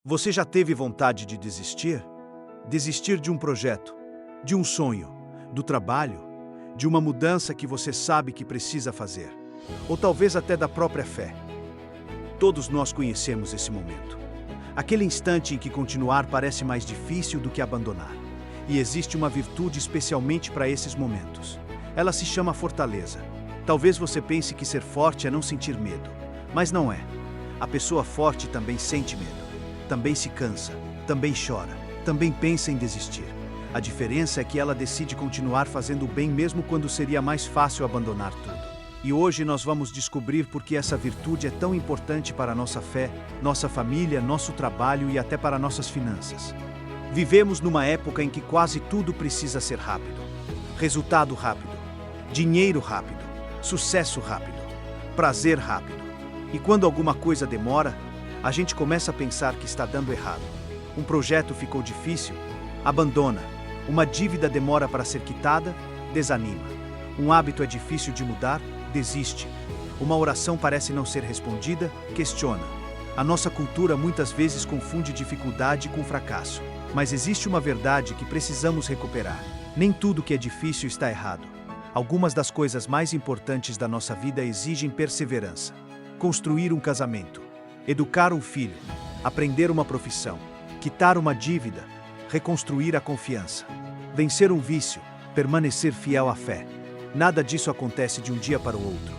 Você já teve vontade de desistir? Desistir de um projeto, de um sonho, do trabalho, de uma mudança que você sabe que precisa fazer, ou talvez até da própria fé. Todos nós conhecemos esse momento. Aquele instante em que continuar parece mais difícil do que abandonar. E existe uma virtude especialmente para esses momentos. Ela se chama fortaleza. Talvez você pense que ser forte é não sentir medo, mas não é. A pessoa forte também sente medo, também se cansa, também chora, também pensa em desistir. A diferença é que ela decide continuar fazendo o bem mesmo quando seria mais fácil abandonar tudo. E hoje nós vamos descobrir por que essa virtude é tão importante para a nossa fé, nossa família, nosso trabalho e até para nossas finanças. Vivemos numa época em que quase tudo precisa ser rápido. Resultado rápido, dinheiro rápido, sucesso rápido, prazer rápido. E quando alguma coisa demora, a gente começa a pensar que está dando errado. Um projeto ficou difícil, abandona. Uma dívida demora para ser quitada, desanima. Um hábito é difícil de mudar, desiste. Uma oração parece não ser respondida, questiona. A nossa cultura muitas vezes confunde dificuldade com fracasso. Mas existe uma verdade que precisamos recuperar. Nem tudo que é difícil está errado. Algumas das coisas mais importantes da nossa vida exigem perseverança. Construir um casamento, educar um filho, aprender uma profissão, quitar uma dívida, reconstruir a confiança, vencer um vício, permanecer fiel à fé. Nada disso acontece de um dia para o outro.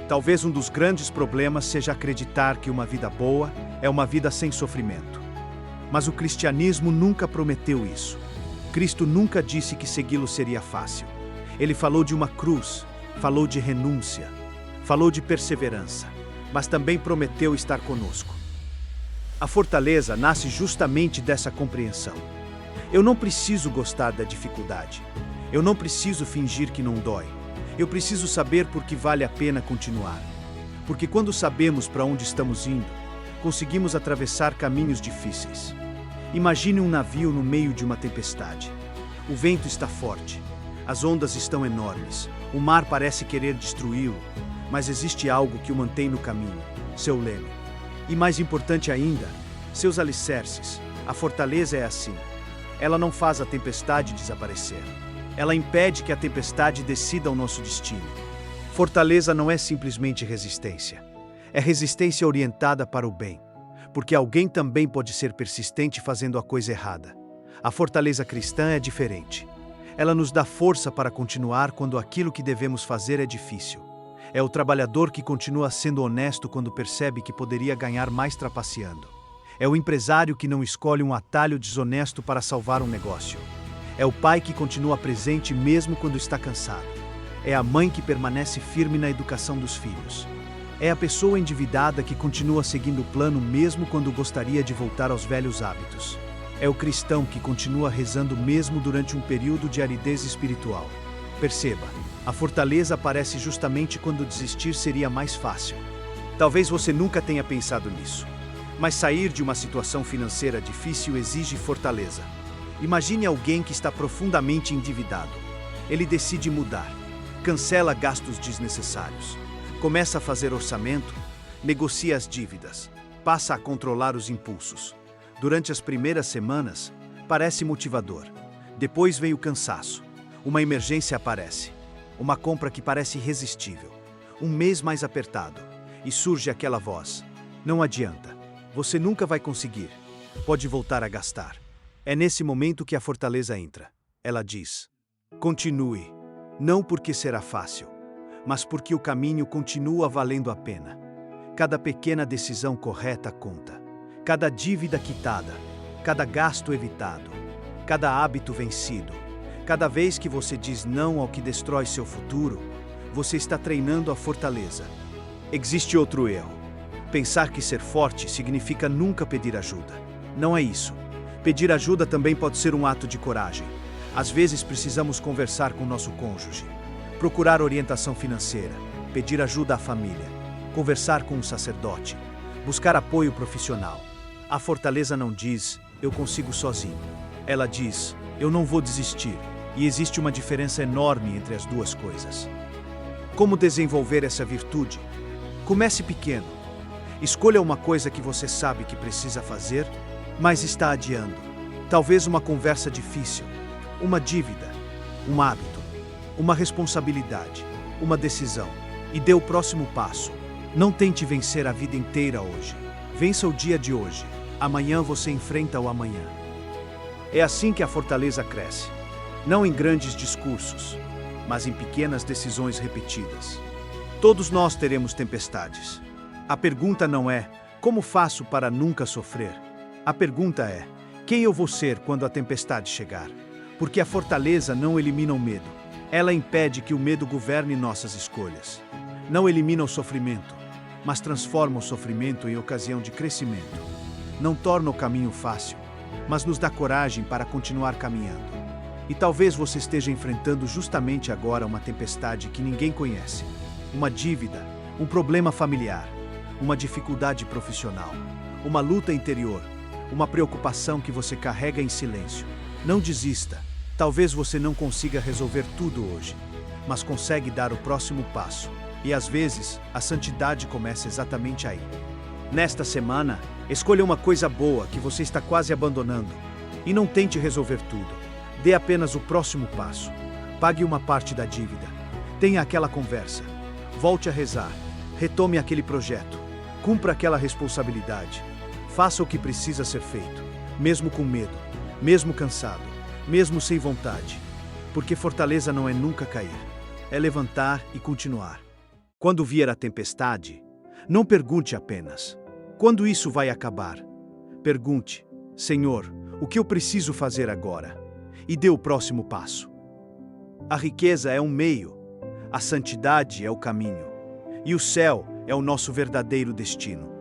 Talvez um dos grandes problemas seja acreditar que uma vida boa é uma vida sem sofrimento. Mas o cristianismo nunca prometeu isso. Cristo nunca disse que segui-lo seria fácil. Ele falou de uma cruz, falou de renúncia, falou de perseverança, mas também prometeu estar conosco. A fortaleza nasce justamente dessa compreensão. Eu não preciso gostar da dificuldade. Eu não preciso fingir que não dói. Eu preciso saber por que vale a pena continuar. Porque quando sabemos para onde estamos indo, conseguimos atravessar caminhos difíceis. Imagine um navio no meio de uma tempestade. O vento está forte, as ondas estão enormes, o mar parece querer destruí-lo, mas existe algo que o mantém no caminho, seu leme. E mais importante ainda, seus alicerces. A fortaleza é assim. Ela não faz a tempestade desaparecer. Ela impede que a tempestade decida o nosso destino. Fortaleza não é simplesmente resistência. É resistência orientada para o bem. Porque alguém também pode ser persistente fazendo a coisa errada. A fortaleza cristã é diferente. Ela nos dá força para continuar quando aquilo que devemos fazer é difícil. É o trabalhador que continua sendo honesto quando percebe que poderia ganhar mais trapaceando. É o empresário que não escolhe um atalho desonesto para salvar um negócio. É o pai que continua presente mesmo quando está cansado. É a mãe que permanece firme na educação dos filhos. É a pessoa endividada que continua seguindo o plano mesmo quando gostaria de voltar aos velhos hábitos. É o cristão que continua rezando mesmo durante um período de aridez espiritual. Perceba, a fortaleza aparece justamente quando desistir seria mais fácil. Talvez você nunca tenha pensado nisso, mas sair de uma situação financeira difícil exige fortaleza. Imagine alguém que está profundamente endividado. Ele decide mudar, cancela gastos desnecessários, começa a fazer orçamento, negocia as dívidas, passa a controlar os impulsos. Durante as primeiras semanas, parece motivador. Depois vem o cansaço. Uma emergência aparece. Uma compra que parece irresistível. Um mês mais apertado. E surge aquela voz. Não adianta. Você nunca vai conseguir. Pode voltar a gastar. É nesse momento que a fortaleza entra. Ela diz: continue. Não porque será fácil, mas porque o caminho continua valendo a pena. Cada pequena decisão correta conta. Cada dívida quitada, cada gasto evitado, cada hábito vencido. Cada vez que você diz não ao que destrói seu futuro, você está treinando a fortaleza. Existe outro erro. Pensar que ser forte significa nunca pedir ajuda. Não é isso. Pedir ajuda também pode ser um ato de coragem. Às vezes precisamos conversar com nosso cônjuge, procurar orientação financeira, pedir ajuda à família, conversar com um sacerdote, buscar apoio profissional. A fortaleza não diz, eu consigo sozinho. Ela diz, eu não vou desistir. E existe uma diferença enorme entre as duas coisas. Como desenvolver essa virtude? Comece pequeno. Escolha uma coisa que você sabe que precisa fazer mas está adiando. Talvez uma conversa difícil, uma dívida, um hábito, uma responsabilidade, uma decisão. E dê o próximo passo. Não tente vencer a vida inteira hoje. Vença o dia de hoje. Amanhã você enfrenta o amanhã. É assim que a fortaleza cresce. Não em grandes discursos, mas em pequenas decisões repetidas. Todos nós teremos tempestades. A pergunta não é: como faço para nunca sofrer? A pergunta é: quem eu vou ser quando a tempestade chegar? Porque a fortaleza não elimina o medo. Ela impede que o medo governe nossas escolhas. Não elimina o sofrimento, mas transforma o sofrimento em ocasião de crescimento. Não torna o caminho fácil, mas nos dá coragem para continuar caminhando. E talvez você esteja enfrentando justamente agora uma tempestade que ninguém conhece. Uma dívida, um problema familiar, uma dificuldade profissional, uma luta interior, uma preocupação que você carrega em silêncio. Não desista. Talvez você não consiga resolver tudo hoje, mas consegue dar o próximo passo. E às vezes, a santidade começa exatamente aí. Nesta semana, escolha uma coisa boa que você está quase abandonando. E não tente resolver tudo. Dê apenas o próximo passo. Pague uma parte da dívida. Tenha aquela conversa. Volte a rezar. Retome aquele projeto. Cumpra aquela responsabilidade. Faça o que precisa ser feito, mesmo com medo, mesmo cansado, mesmo sem vontade. Porque fortaleza não é nunca cair. É levantar e continuar. Quando vier a tempestade, não pergunte apenas: quando isso vai acabar? Pergunte: Senhor, o que eu preciso fazer agora? E dê o próximo passo. A riqueza é um meio, a santidade é o caminho, e o céu é o nosso verdadeiro destino.